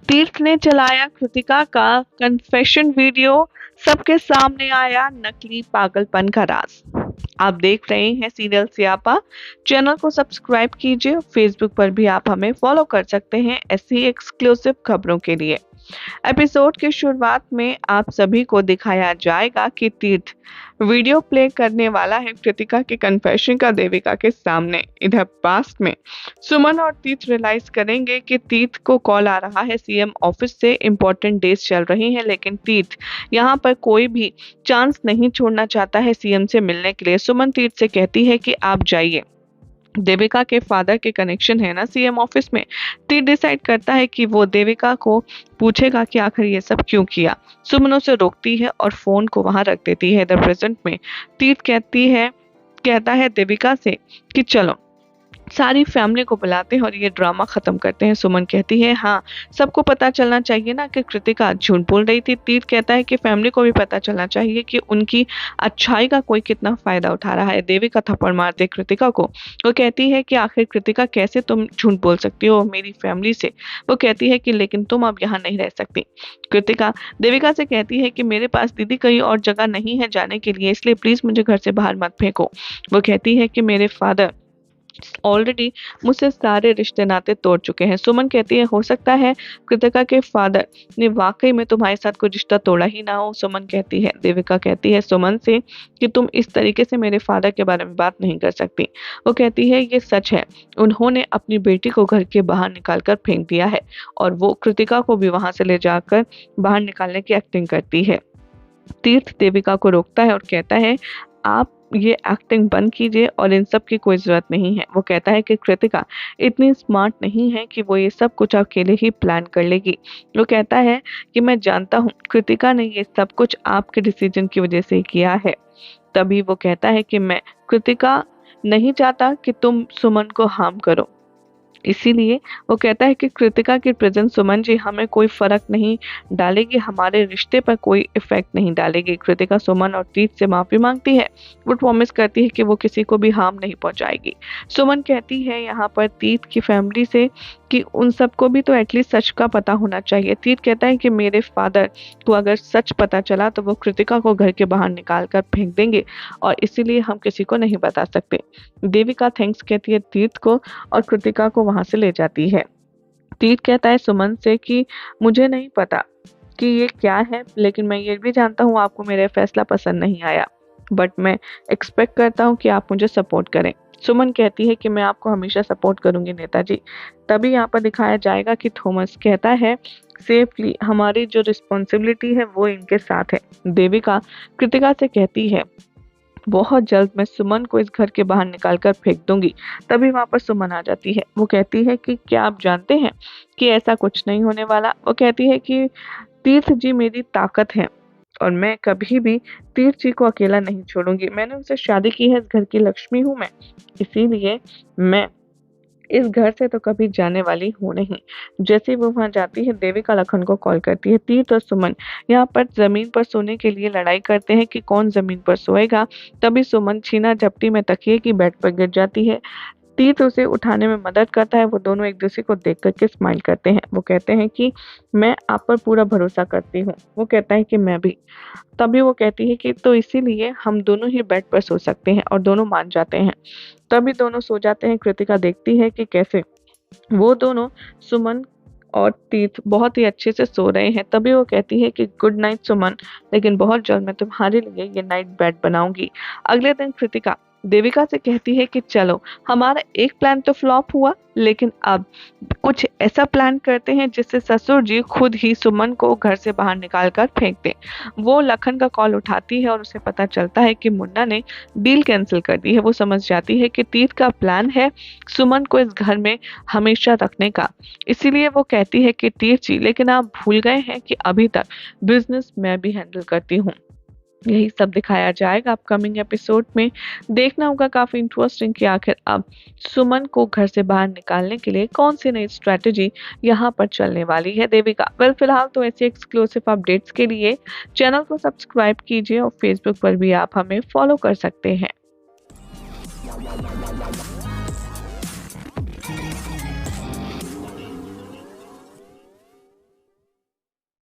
तीर्थ ने चलाया कृतिका का कन्फेशन वीडियो, सबके सामने आया नकली पागलपन का राज। आप देख रहे हैं सीरियल सियापा। चैनल को सब्सक्राइब कीजिए। फेसबुक पर भी आप हमें फॉलो कर सकते हैं ऐसी एक्सक्लूसिव खबरों के लिए। एपिसोड की शुरुआत में आप सभी को दिखाया जाएगा कि तीर्थ वीडियो प्ले करने वाला है कृतिका के कन्फेशन का देविका के सामने। इधर पास्ट में सुमन और तीर्थ रियलाइज करेंगे कि तीर्थ को कॉल आ रहा है सीएम ऑफिस से, इंपॉर्टेंट डेज चल रही हैं, लेकिन तीर्थ यहाँ पर कोई भी चांस नहीं छोड़ना चाहता है सीएम से मिलने के लिए। सुमन तीर्थ से कहती है कि आप जाइए, देविका के फादर के कनेक्शन है ना सीएम ऑफिस में। तीर्थ डिसाइड करता है कि वो देविका को पूछेगा कि आखिर ये सब क्यों किया। सुमन उसे रोकती है और फोन को वहां रख देती है। इधर प्रेजेंट में तीर्थ कहता है देविका से कि चलो सारी फैमिली को बुलाते हैं और ये ड्रामा खत्म करते हैं। सुमन कहती है हाँ, सबको पता चलना चाहिए ना कि कृतिका झूठ बोल रही थी। तीर्थ कहता है कि फैमिली को भी पता चलना चाहिए कि उनकी अच्छाई का कोई कितना फायदा उठा रहा है। देविका थप्पड़ मारते कृतिका को। वो कहती है कि आखिर कृतिका कैसे तुम झूठ बोल सकती हो मेरी फैमिली से। वो कहती है कि लेकिन तुम अब यहाँ नहीं रह सकती। कृतिका देविका से कहती है कि मेरे पास दीदी कहीं और जगह नहीं है जाने के लिए, इसलिए प्लीज मुझे घर से बाहर मत फेंको। वो कहती है कि मेरे फादर ऑलरेडी मुझसे सारे रिश्ते नाते तोड़ चुके हैं। सुमन कहती है हो सकता है कृतिका के फादर ने वाकई में तुम्हारे साथ कोई रिश्ता तोड़ा ही ना हो। सुमन कहती है, देविका कहती है सुमन से कि तुम इस तरीके से मेरे फादर के बारे में बात नहीं कर सकती। वो कहती है ये सच है, उन्होंने अपनी बेटी को घर के बाहर निकाल कर फेंक दिया है और वो कृतिका को भी वहां से ले जाकर बाहर निकालने की एक्टिंग करती है। तीर्थ देविका को रोकता है और कहता है आप ये एक्टिंग बंद कीजिए और इन सब की कोई जरूरत नहीं है। वो कहता है कि कृतिका इतनी स्मार्ट नहीं है कि वो ये सब कुछ अकेले ही प्लान कर लेगी। वो कहता है कि मैं जानता हूँ कृतिका ने ये सब कुछ आपके डिसीजन की वजह से ही किया है। तभी वो कहता है कि मैं कृतिका नहीं चाहता कि तुम सुमन को हार्म करो, इसीलिए वो कहता है कि कृतिका की प्रेजेंस सुमन जी हमें कोई फर्क नहीं डालेगी, हमारे रिश्ते पर कोई इफेक्ट नहीं डालेगी। कृतिका सुमन और तीर्थ से माफी मांगती है। वो प्रॉमिस करती है कि वो किसी को भी हार्म नहीं पहुंचाएगी। सुमन कहती है यहाँ पर तीर्थ की फैमिली से कि उन सबको भी तो एटलीस्ट सच का पता होना चाहिए। तीर्थ कहता है कि मेरे फादर को अगर सच पता चला तो वो कृतिका को घर के बाहर निकाल कर फेंक देंगे और इसीलिए हम किसी को नहीं बता सकते। देविका थैंक्स कहती है तीर्थ को और कृतिका को वहां से ले जाती है। तीर्थ कहता है सुमन से कि मुझे नहीं पता कि ये क्या है, लेकिन मैं ये भी जानता हूँ आपको मेरा फैसला पसंद नहीं आया, बट मैं एक्सपेक्ट करता हूँ कि आप मुझे सपोर्ट करें। सुमन कहती है कि मैं आपको हमेशा सपोर्ट करूंगी नेताजी। तभी यहाँ पर दिखाया जाएगा कि थॉमस कहता है सेफली हमारी जो रिस्पॉन्सिबिलिटी है वो इनके साथ है। देविका कृतिका से कहती है बहुत जल्द मैं सुमन को इस घर के बाहर निकाल कर फेंक दूंगी। तभी वहां पर सुमन आ जाती है। वो कहती है कि क्या आप जानते हैं कि ऐसा कुछ नहीं होने वाला। वो कहती है कि तीर्थ जी मेरी ताकत है और मैं कभी भी तीर्थ जी को अकेला नहीं छोड़ूंगी। मैंने उनसे शादी की है, इस घर की लक्ष्मी हूँ मैं, इसीलिए मैं इस घर से तो कभी जाने वाली हूँ नहीं। जैसे वो वहां जाती है देविका लखन को कॉल करती है। तीर्थ और सुमन यहाँ पर जमीन पर सोने के लिए लड़ाई करते हैं कि कौन जमीन पर सोएगा। तभी सुमन छीना झपटी में तकिए की बेड पर गिर जाती है। तीर्थ उसे उठाने में मदद करता है। वो दोनों एक दूसरे को देख करके स्माइल करते हैं। वो कहते हैं कि मैं आप पर पूरा भरोसा करती हूँ। वो कहता है कि मैं भी। तभी वो कहती है कि तो इसीलिए हम दोनों ही बेड पर सो सकते हैं और दोनों मान जाते हैं। तभी दोनों सो जाते हैं। कृतिका देखती है कि कैसे वो दोनों सुमन और तीर्थ बहुत ही अच्छे से सो रहे हैं। तभी वो कहती है कि गुड नाइट सुमन, लेकिन बहुत जल्द मैं तुम्हारे लिए ये नाइट बेड बनाऊंगी। अगले दिन कृतिका देविका से कहती है कि चलो हमारा एक प्लान तो फ्लॉप हुआ, लेकिन अब कुछ ऐसा प्लान करते हैं जिससे ससुर जी खुद ही सुमन को घर से बाहर निकाल कर फेंक दे। वो लखन का कॉल उठाती है और उसे पता चलता है कि मुन्ना ने डील कैंसिल कर दी है। वो समझ जाती है कि तीर्थ का प्लान है सुमन को इस घर में हमेशा रखने का। इसीलिए वो कहती है कि तीर्थ जी लेकिन आप भूल गए हैं कि अभी तक बिजनेस मैं भी हैंडल करती हूँ। यही सब दिखाया जाएगा अपकमिंग एपिसोड में। देखना होगा काफी इंटरेस्टिंग कि आखिर अब सुमन को घर से बाहर निकालने के लिए कौन सी नई स्ट्रेटेजी यहाँ पर चलने वाली है देविका। फिलहाल तो ऐसे एक्सक्लूसिव अपडेट्स के लिए चैनल को सब्सक्राइब कीजिए और फेसबुक पर भी आप हमें फॉलो कर सकते हैं।